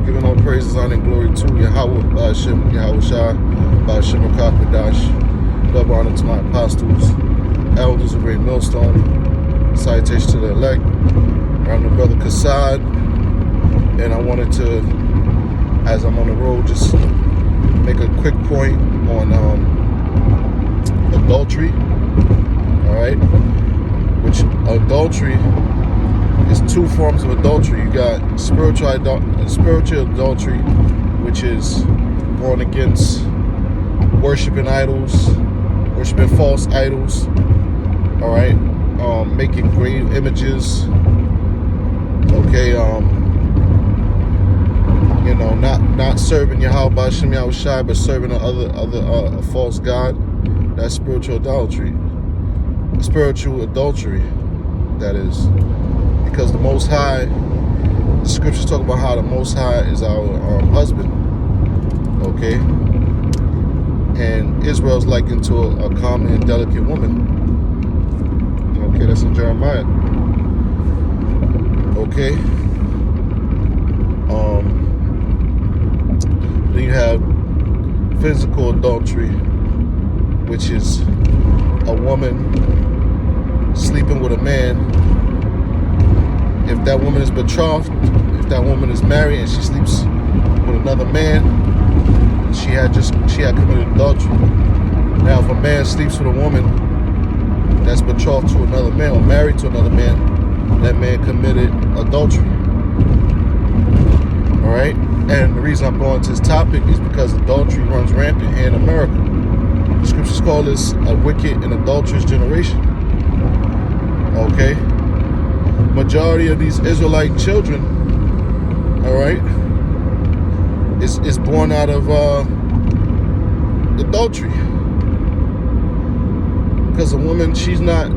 giving all praises, honor, and glory to Yahweh, Ba'ashem, Yahweh Shai, Ba'ashem, Akakadash. Double honor to my apostles, elders of Great Millstone. Salutation to the elect. I'm the brother Kassad, and I wanted to, as I'm on the road, just make a quick point on adultery. All right, which adultery is two forms of adultery. You got spiritual adultery, which is going against worshiping idols, worshiping false idols. All right, making grave images. Okay, you know, not serving Yahweh Ba'ashem Yahweh Shai, but serving a false god. That's spiritual adultery. Spiritual adultery, that is. Because the Most High, the scriptures talk about how the Most High is our husband. Okay? And Israel's likened to a common and delicate woman. Okay, that's in Jeremiah. Okay? Then you have physical adultery, which is a woman sleeping with a man. If that woman is betrothed, if that woman is married and she sleeps with another man, she had committed adultery. Now, if a man sleeps with a woman that's betrothed to another man or married to another man, that man committed adultery. All right? And the reason I'm going to this topic is because adultery runs rampant here in America. The scriptures call this a wicked and adulterous generation. Okay? Majority of these Israelite children, all right, is born out of adultery. Because a woman, she's not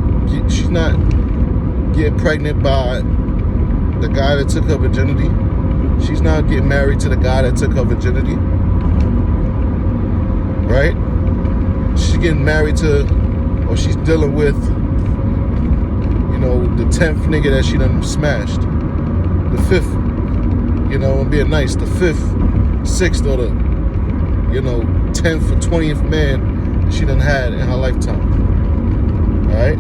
getting pregnant by the guy that took her virginity. She's not getting married to the guy that took her virginity. Right? She's getting married to, or she's dealing with, you know, the 10th nigga that she done smashed. The 5th, you know, I'm being nice, the 5th, 6th, or the, you know, 10th or 20th man that she done had in her lifetime. All right?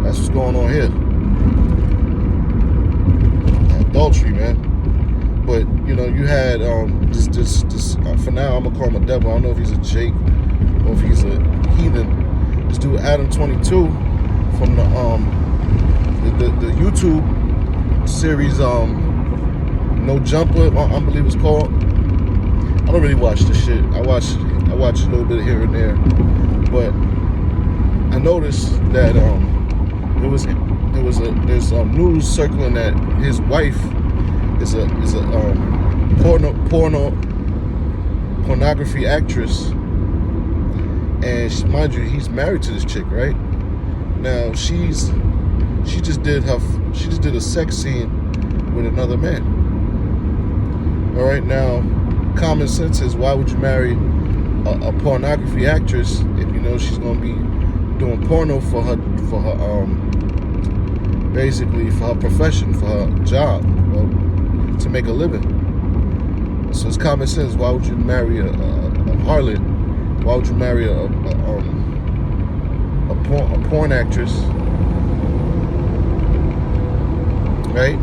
That's what's going on here. Adultery, man. But, you know, you had this for now, I'm going to call him a devil. I don't know if he's a Jake or if he's a heathen. This dude, Adam 22, from the YouTube series, No Jumper, I believe it's called. I don't really watch this shit. I watch a little bit here and there. But I noticed that there's news circling that his wife is a pornography actress, and mind you, he's married to this chick, right? Now she just did a sex scene with another man. All right, now common sense is, why would you marry a pornography actress if you know she's gonna be doing porno for her basically for her profession, for her job, to make a living? So it's common sense. Why would you marry a harlot? Why would you marry a porn actress? Right?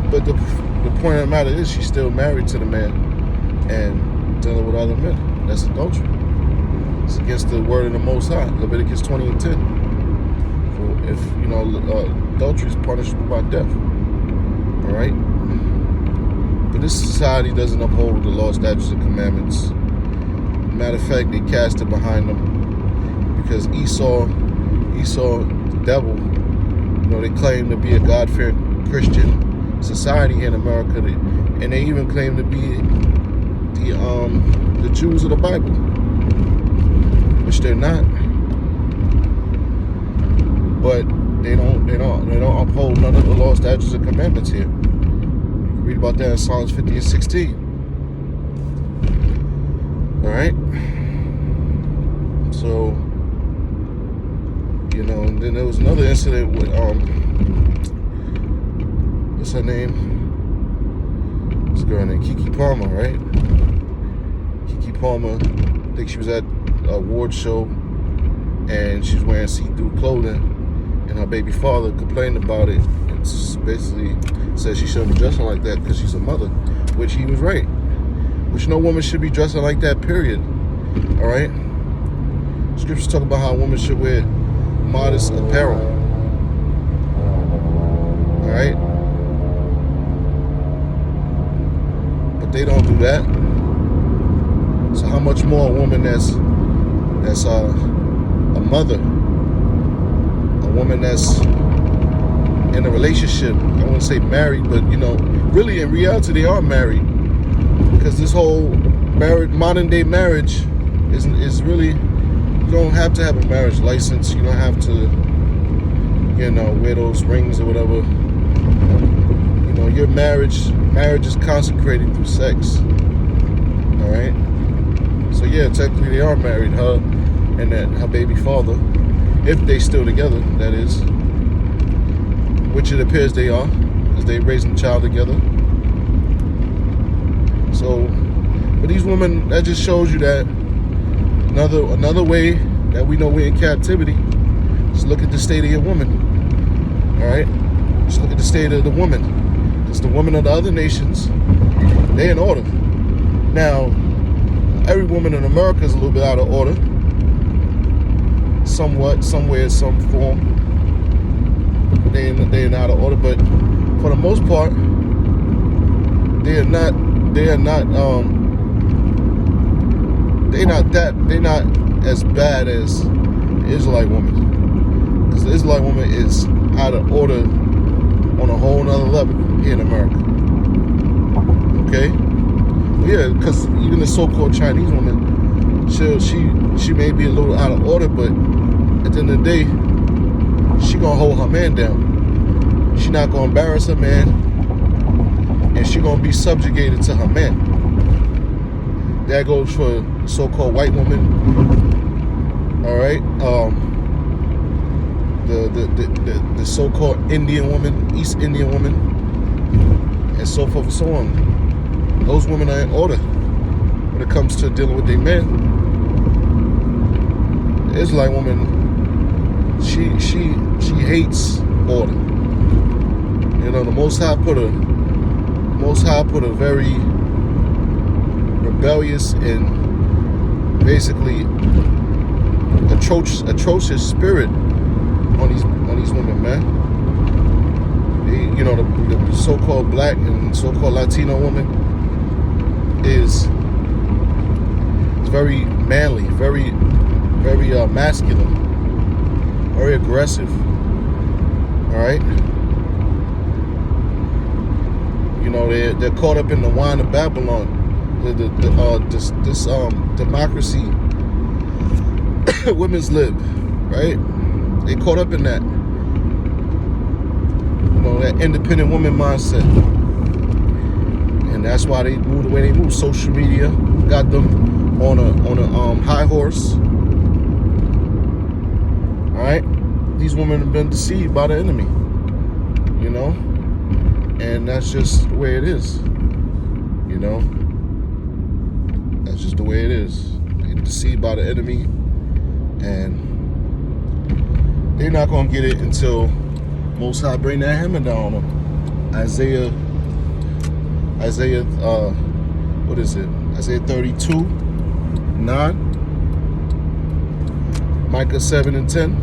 But the point of the matter is, she's still married to the man and dealing with other men. That's adultery. It's against the word of the Most High, Leviticus 20 and 10. If, you know, adultery is punishable by death. All right? But this society doesn't uphold the law, statutes, and commandments. Matter of fact, they cast it behind them, because Esau, the devil, you know, they claim to be a God-fearing Christian society in America, and they even claim to be the Jews of the Bible, which they're not. But they don't uphold none of the law, statutes, and commandments here. Read about that in Psalms 50 and 16. All right. So, you know, and then there was another incident with what's her name? This girl named Keke Palmer, right? Keke Palmer, I think she was at an award show and she's wearing see-through clothing, and her baby father complained about it and basically said she shouldn't be dressing like that because she's a mother, which he was right. Which no woman should be dressing like that, period. All right? Scriptures talk about how a woman should wear modest apparel. All right? But they don't do that. So how much more a woman that's a mother, a woman that's in a relationship, I wouldn't say married, but really in reality they are married, because this whole modern day marriage is really, you don't have to have a marriage license, you don't have to wear those rings or whatever. Your marriage is consecrated through sex. All right, so yeah, technically they are married, her and her baby father, if they still together, that is, which it appears they are, because they raising the child together. So, but these women, that just shows you that another way that we know we're in captivity. Just look at the state of your woman. All right, just look at the state of the woman. Because the women of the other nations, they're in order. Now, every woman in America is a little bit out of order. Somewhat, somewhere, some form. They're out of order, but for the most part, they're not as bad as the Israelite woman. Because the Israelite woman is out of order on a whole nother level here in America. Okay? Yeah, because even the so-called Chinese woman, she may be a little out of order, but at the end of the day, she gonna hold her man down. She not gonna embarrass her man, and she gonna be subjugated to her man. That goes for so-called white woman. All right, the so-called Indian woman, East Indian woman, and so forth and so on. Those women are in order when it comes to dealing with their men. The Israelite woman, she hates order. The Most High put a very rebellious and basically atrocious spirit on these women, man. The so-called black and so-called Latino woman is very manly, very masculine, very aggressive. All right. They're caught up in the wine of Babylon, this democracy women's lib, right? They caught up in that, that independent woman mindset, and that's why they move the way they move. Social media got them on a high horse. All right, these women have been deceived by the enemy, and that's just the way it is. That's just the way it is. They're deceived by the enemy, and they're not gonna get it until Most High bring that hammer down on them. Isaiah, what is it? Isaiah 32:9, Micah 7:10,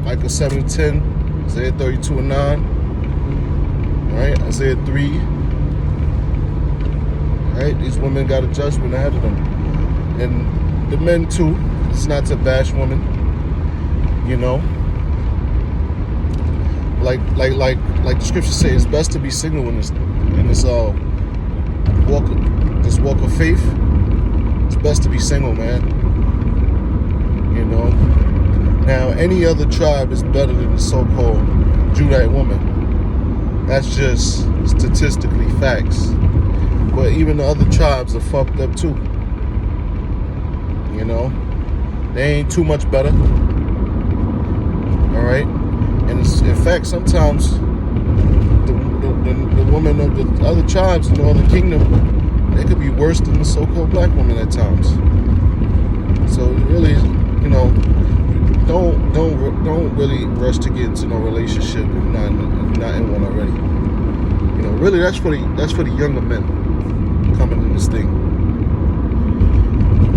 Micah 7:10, Isaiah 32:9. All right, Isaiah 3. All right, these women got a judgment ahead of them, and the men too. It's not to bash women, like the scriptures say, it's best to be single in this walk of faith. It's best to be single, man. Now, any other tribe is better than the so-called Judite woman. That's just statistically facts. But even the other tribes are fucked up too. They ain't too much better. All right, and in fact, sometimes the the women of the other tribes in the Northern Kingdom, they could be worse than the so-called black women at times. So really, you know, don't really rush to get into no relationship if you're not in one already. You know, really, that's for the younger men coming in this thing.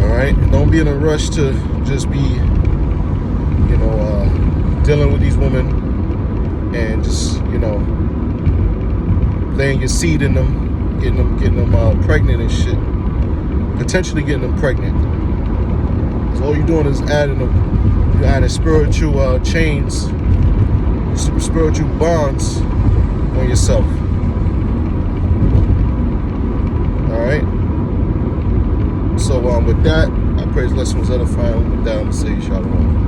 All right, don't be in a rush to just be, you know, dealing with these women and just, you know, laying your seed in them, getting them pregnant and shit, potentially getting them pregnant. So all you're doing is adding spiritual chains, spiritual bonds on yourself. All right. So with that, I pray this lesson was edifying. With that, I'm gonna say shalom.